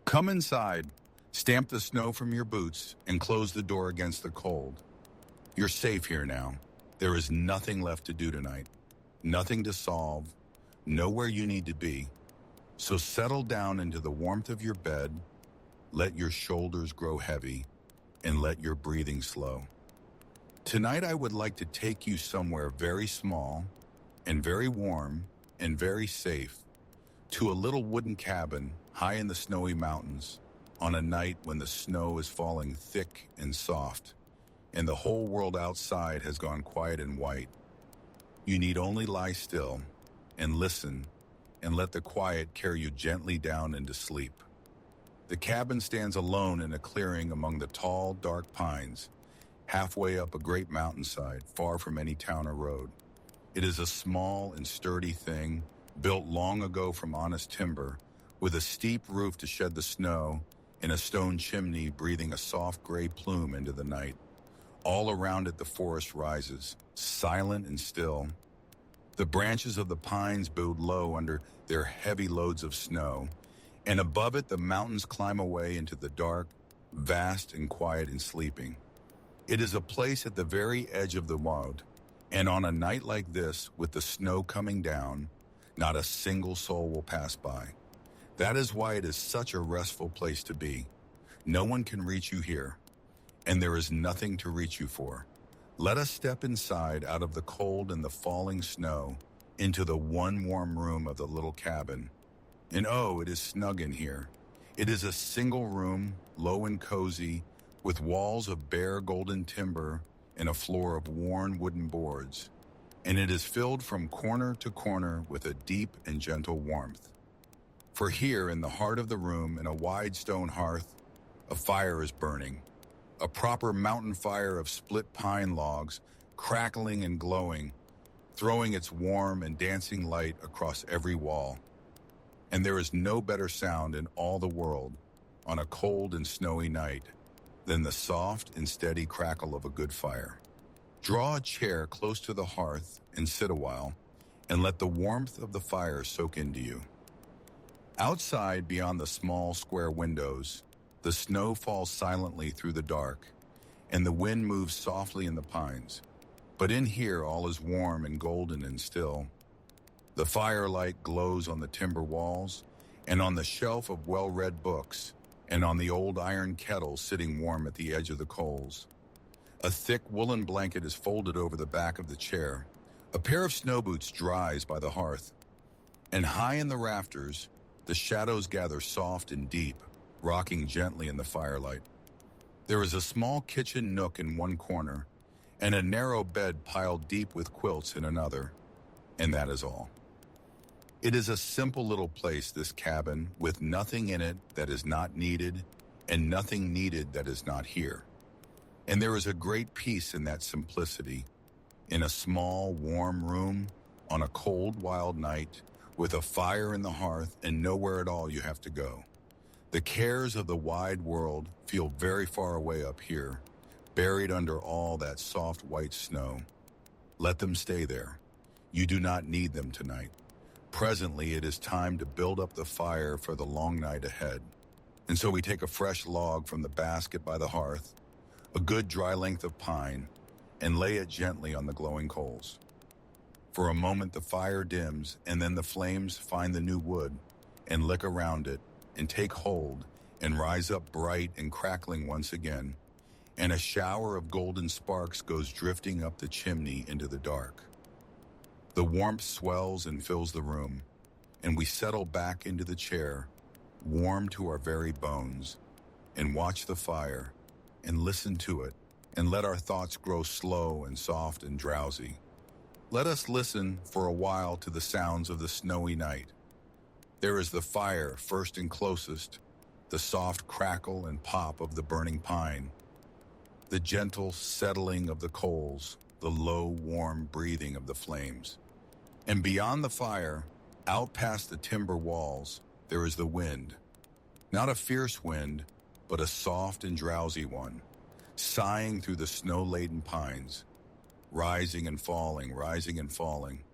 Come inside, stamp the snow from your boots, and close the door against the cold. You're safe here now. There is nothing left to do tonight, nothing to solve, nowhere you need to be. So settle down into the warmth of your bed, let your shoulders grow heavy, and let your breathing slow. Tonight I would like to take you somewhere very small and very warm and very safe, to a little wooden cabin high in the snowy mountains on a night when the snow is falling thick and soft and the whole world outside has gone quiet and white. You need only lie still and listen and let the quiet carry you gently down into sleep. The cabin stands alone in a clearing among the tall, dark pines, halfway up a great mountainside, far from any town or road. It is a small and sturdy thing, built long ago from honest timber, with a steep roof to shed the snow and a stone chimney breathing a soft gray plume into the night. All around it the forest rises, silent and still. The branches of the pines bowed low under their heavy loads of snow, and above it the mountains climb away into the dark, vast and quiet and sleeping. It is a place at the very edge of the world, and on a night like this, with the snow coming down, not a single soul will pass by. That is why it is such a restful place to be. No one can reach you here, and there is nothing to reach you for. Let us step inside out of the cold and the falling snow into the one warm room of the little cabin. And oh, it is snug in here. It is a single room, low and cozy, with walls of bare golden timber and a floor of worn wooden boards. And it is filled from corner to corner with a deep and gentle warmth. For here, in the heart of the room, in a wide stone hearth, a fire is burning. A proper mountain fire of split pine logs, crackling and glowing, throwing its warm and dancing light across every wall. And there is no better sound in all the world on a cold and snowy night than the soft and steady crackle of a good fire. Draw a chair close to the hearth and sit a while, and let the warmth of the fire soak into you. Outside, beyond the small square windows, the snow falls silently through the dark, and the wind moves softly in the pines. But in here, all is warm and golden and still. The firelight glows on the timber walls, and on the shelf of well-read books, and on the old iron kettle sitting warm at the edge of the coals. A thick woolen blanket is folded over the back of the chair. A pair of snow boots dries by the hearth. And high in the rafters, the shadows gather soft and deep, rocking gently in the firelight. There is a small kitchen nook in one corner, and a narrow bed piled deep with quilts in another, and that is all. It is a simple little place, this cabin, with nothing in it that is not needed, and nothing needed that is not here. And there is a great peace in that simplicity, in a small, warm room, on a cold, wild night, with a fire in the hearth and nowhere at all you have to go. The cares of the wide world feel very far away up here, buried under all that soft white snow. Let them stay there. You do not need them tonight. Presently, it is time to build up the fire for the long night ahead. And so we take a fresh log from the basket by the hearth, a good dry length of pine, and lay it gently on the glowing coals. For a moment the fire dims, and then the flames find the new wood and lick around it and take hold and rise up bright and crackling once again, and a shower of golden sparks goes drifting up the chimney into the dark. The warmth swells and fills the room, and we settle back into the chair, warm to our very bones, and watch the fire and listen to it, and let our thoughts grow slow and soft and drowsy. Let us listen for a while to the sounds of the snowy night. There is the fire first and closest, the soft crackle and pop of the burning pine, the gentle settling of the coals, the low, warm breathing of the flames. And beyond the fire, out past the timber walls, there is the wind. Not a fierce wind, but a soft and drowsy one, sighing through the snow-laden pines, rising and falling,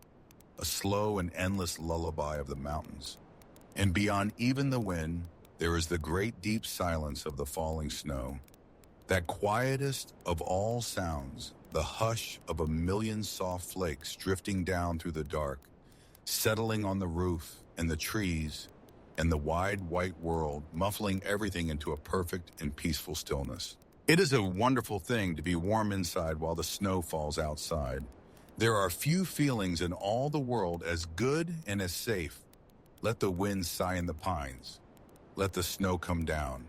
a slow and endless lullaby of the mountains. And beyond even the wind, There is the great deep silence of the falling snow, that quietest of all sounds, the hush of a million soft flakes drifting down through the dark, settling on the roof and the trees and the wide white world, muffling everything into a perfect and peaceful stillness. It is a wonderful thing to be warm inside while the snow falls outside. There are few feelings in all the world as good and as safe. Let the wind sigh in the pines. Let the snow come down.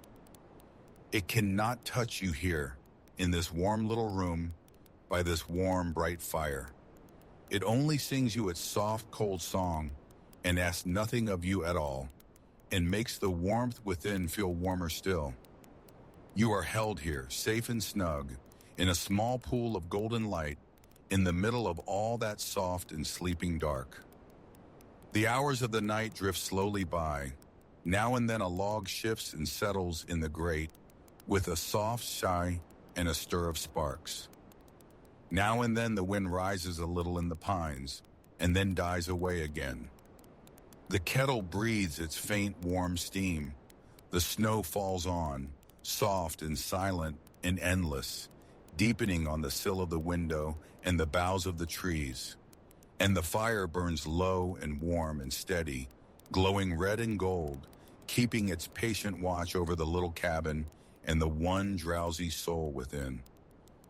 It cannot touch you here, in this warm little room, by this warm, bright fire. It only sings you its soft, cold song and asks nothing of you at all, and makes the warmth within feel warmer still. You are held here, safe and snug, in a small pool of golden light, in the middle of all that soft and sleeping dark. The hours of the night drift slowly by. Now and then a log shifts and settles in the grate, with a soft sigh and a stir of sparks. Now and then the wind rises a little in the pines, and then dies away again. The kettle breathes its faint, warm steam. The snow falls on, soft and silent and endless, deepening on the sill of the window and the boughs of the trees. And the fire burns low and warm and steady, glowing red and gold, keeping its patient watch over the little cabin and the one drowsy soul within.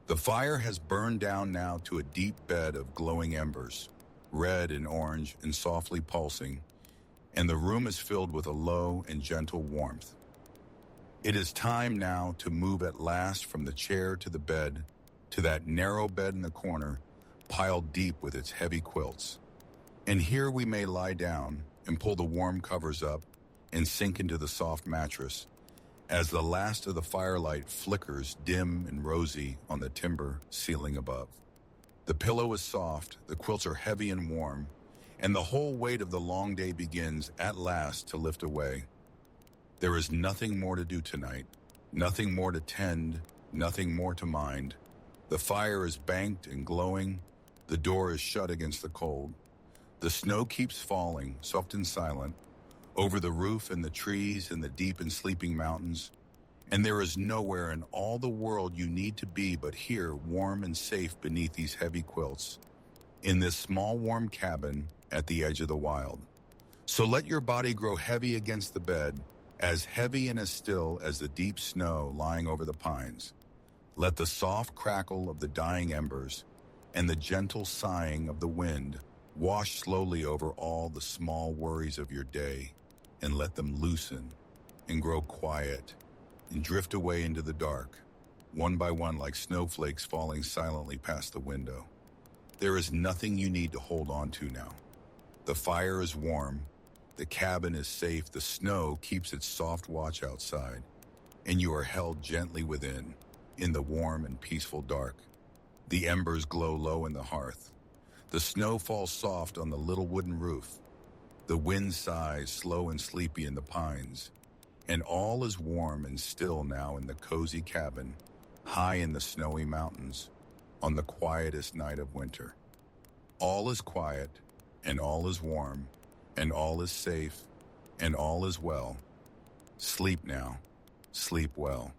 The fire has burned down now to a deep bed of glowing embers, red and orange and softly pulsing, and the room is filled with a low and gentle warmth. It is time now to move at last from the chair to the bed, to that narrow bed in the corner, piled deep with its heavy quilts. And here we may lie down and pull the warm covers up and sink into the soft mattress, as the last of the firelight flickers dim and rosy on the timber ceiling above. The pillow is soft, the quilts are heavy and warm, and the whole weight of the long day begins at last to lift away. There is nothing more to do tonight, nothing more to tend, nothing more to mind. The fire is banked and glowing, the door is shut against the cold. The snow keeps falling, soft and silent, over the roof and the trees and the deep and sleeping mountains, and there is nowhere in all the world you need to be but here, warm and safe beneath these heavy quilts, in this small warm cabin at the edge of the wild. So let your body grow heavy against the bed, as heavy and as still as the deep snow lying over the pines. Let the soft crackle of the dying embers and the gentle sighing of the wind wash slowly over all the small worries of your day, and let them loosen and grow quiet and drift away into the dark, one by one like snowflakes falling silently past the window. There is nothing you need to hold on to now. The fire is warm, the cabin is safe, the snow keeps its soft watch outside, and you are held gently within, in the warm and peaceful dark. The embers glow low in the hearth. The snow falls soft on the little wooden roof. The wind sighs slow and sleepy in the pines, and all is warm and still now in the cozy cabin, high in the snowy mountains, on the quietest night of winter. All is quiet, and all is warm, and all is safe, and all is well. Sleep now, sleep well.